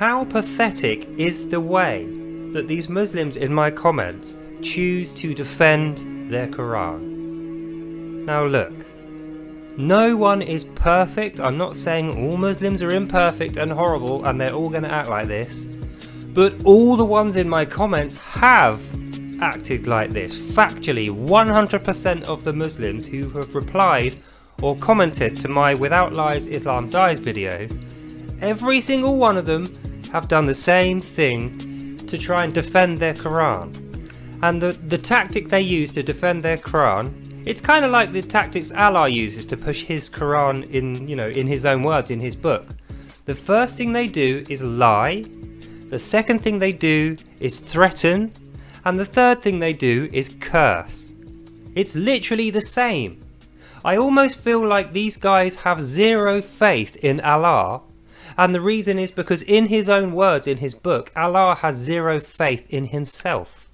How pathetic is the way that these Muslims in my comments choose to defend their Quran. Now look, no one is perfect. I'm not saying all Muslims are imperfect and horrible and they're all going to act like this, but all the ones in my comments have acted like this. Factually, 100% of the Muslims who have replied or commented to my Without Lies Islam Dies videos, every single one of them have done the same thing to try and defend their Quran. And the tactic they use to defend their Quran, it's kind of like the tactics Allah uses to push his Quran in his own words, in his book. The first thing they do is lie, the second thing they do is threaten, and the third thing they do is curse. It's literally the same. I almost feel like these guys have zero faith in Allah, and the reason is because in his own words in his book, Allah has zero faith in himself.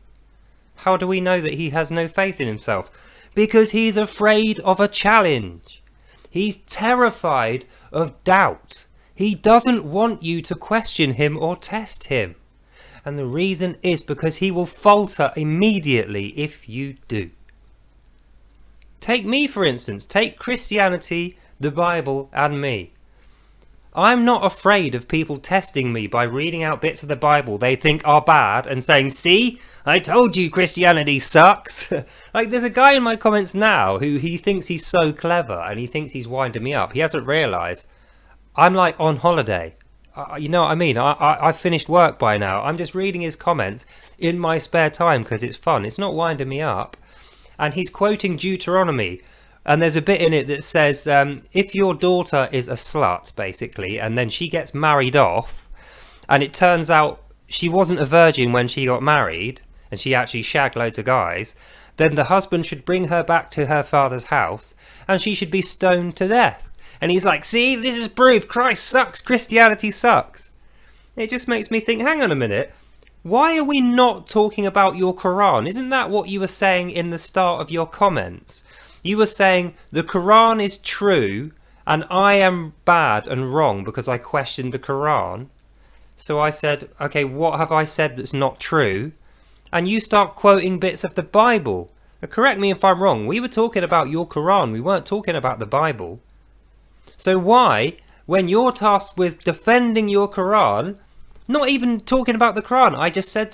How do we know that he has no faith in himself? Because he's afraid of a challenge. He's terrified of doubt. He doesn't want you to question him or test him. And the reason is because he will falter immediately if you do. Take me for instance, take Christianity, the Bible and me. I'm not afraid of people testing me by reading out bits of the Bible they think are bad and saying, see, I told you Christianity sucks. Like there's a guy in my comments now who he thinks he's so clever and he thinks he's winding me up. He hasn't realised I'm like on holiday. You know what I mean? I've finished work by now. I'm just reading his comments in my spare time because it's fun. It's not winding me up. And he's quoting Deuteronomy. And there's a bit in it that says, if your daughter is a slut, basically, and then she gets married off, and it turns out she wasn't a virgin when she got married, and she actually shagged loads of guys, then the husband should bring her back to her father's house, and she should be stoned to death. And he's like, see, this is proof. Christ sucks. Christianity sucks. It just makes me think, hang on a minute. Why are we not talking about your Quran? Isn't that what you were saying in the start of your comments? You were saying the Quran is true and I am bad and wrong because I questioned the Quran. So I said, okay, what have I said that's not true? And you start quoting bits of the Bible. Now, correct me if I'm wrong. We were talking about your Quran. We weren't talking about the Bible. So why, when you're tasked with defending your Quran, not even talking about the Quran, I just said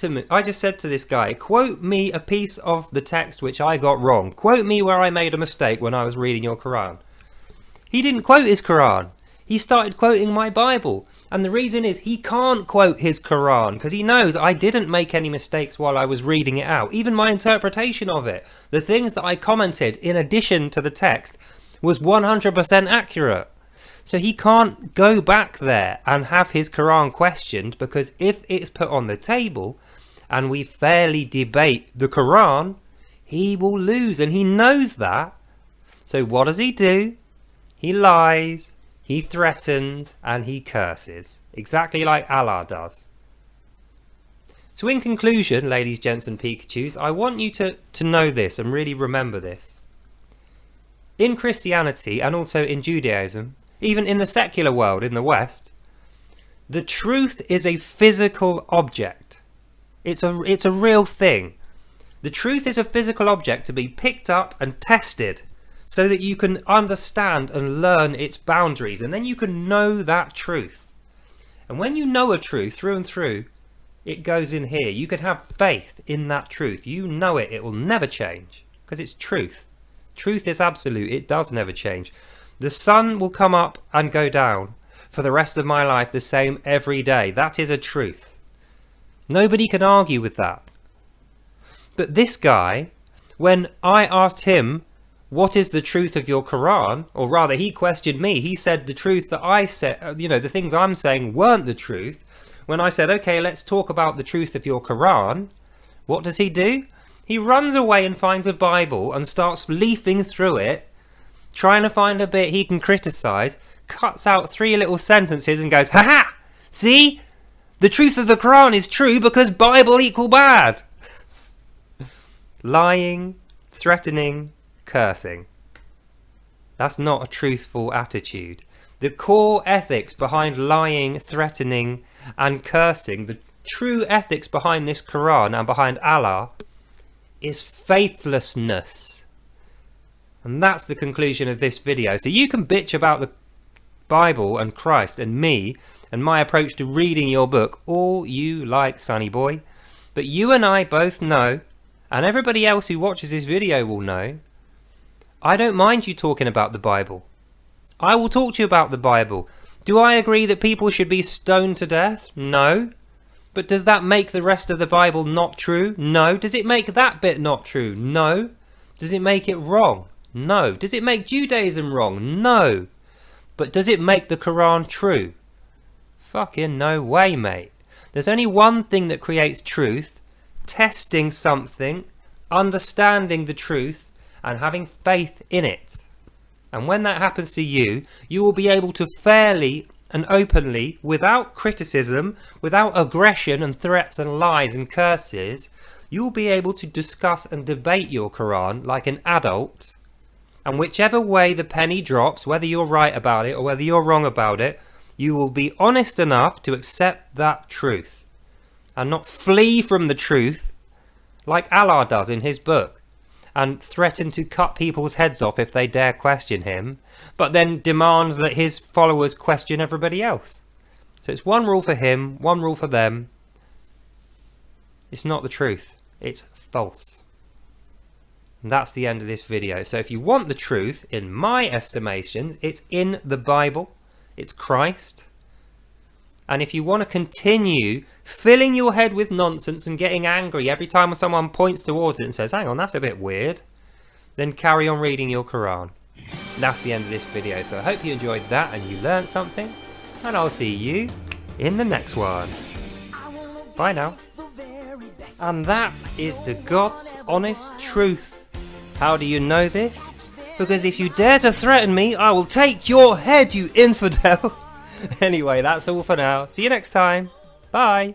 to this guy, quote me a piece of the text which I got wrong. Quote me where I made a mistake when I was reading your Quran. He didn't quote his Quran. He started quoting my Bible. And the reason is he can't quote his Quran because he knows I didn't make any mistakes while I was reading it out. Even my interpretation of it, the things that I commented in addition to the text, was 100% accurate. So he can't go back there and have his Quran questioned, because if it's put on the table and we fairly debate the Quran, he will lose, and he knows that. So what does he do? He lies, he threatens, and he curses, exactly like Allah does. So in conclusion, ladies, gents and Pikachus, I want you to know this and really remember this. In Christianity and also in Judaism, even in the secular world in the West, the truth is a physical object. It's a real thing. The truth is a physical object to be picked up and tested so that you can understand and learn its boundaries, and then you can know that truth. And when you know a truth through and through, it goes in here. You can have faith in that truth. You know it. It will never change because it's truth. Truth is absolute. It does never change. The sun will come up and go down for the rest of my life the same every day. That is a truth. Nobody can argue with that. But this guy, when I asked him, what is the truth of your Quran? Or rather, he questioned me. He said the truth that I said, the things I'm saying weren't the truth. When I said, okay, let's talk about the truth of your Quran, what does he do? He runs away and finds a Bible and starts leafing through it, trying to find a bit he can criticize, cuts out 3 little sentences and goes, ha ha! See? The truth of the Quran is true because Bible equal bad. Lying, threatening, cursing. That's not a truthful attitude. The core ethics behind lying, threatening and cursing, the true ethics behind this Quran and behind Allah is faithlessness. And that's the conclusion of this video. So you can bitch about the Bible and Christ and me and my approach to reading your book all you like, sonny boy. But you and I both know, and everybody else who watches this video will know, I don't mind you talking about the Bible. I will talk to you about the Bible. Do I agree that people should be stoned to death? No. But does that make the rest of the Bible not true? No. Does it make that bit not true? No. Does it make it wrong? No. Does it make Judaism wrong? No. But does it make the Quran true? Fucking no way, mate. There's only one thing that creates truth: testing something, understanding the truth, and having faith in it. And when that happens to you, you will be able to fairly and openly, without criticism, without aggression and threats and lies and curses, you will be able to discuss and debate your Quran like an adult. And whichever way the penny drops, whether you're right about it or whether you're wrong about it, you will be honest enough to accept that truth and not flee from the truth like Allah does in his book and threaten to cut people's heads off if they dare question him, but then demand that his followers question everybody else. So it's one rule for him, one rule for them. It's not the truth. It's false. And that's the end of this video. So if you want the truth, in my estimation, it's in the Bible. It's Christ. And if you want to continue filling your head with nonsense and getting angry every time someone points towards it and says, hang on, that's a bit weird, then carry on reading your Quran. That's the end of this video. So I hope you enjoyed that and you learned something. And I'll see you in the next one. Bye now. And that is the God's honest truth. How do you know this? Because if you dare to threaten me, I will take your head, you infidel. Anyway, that's all for now. See you next time. Bye.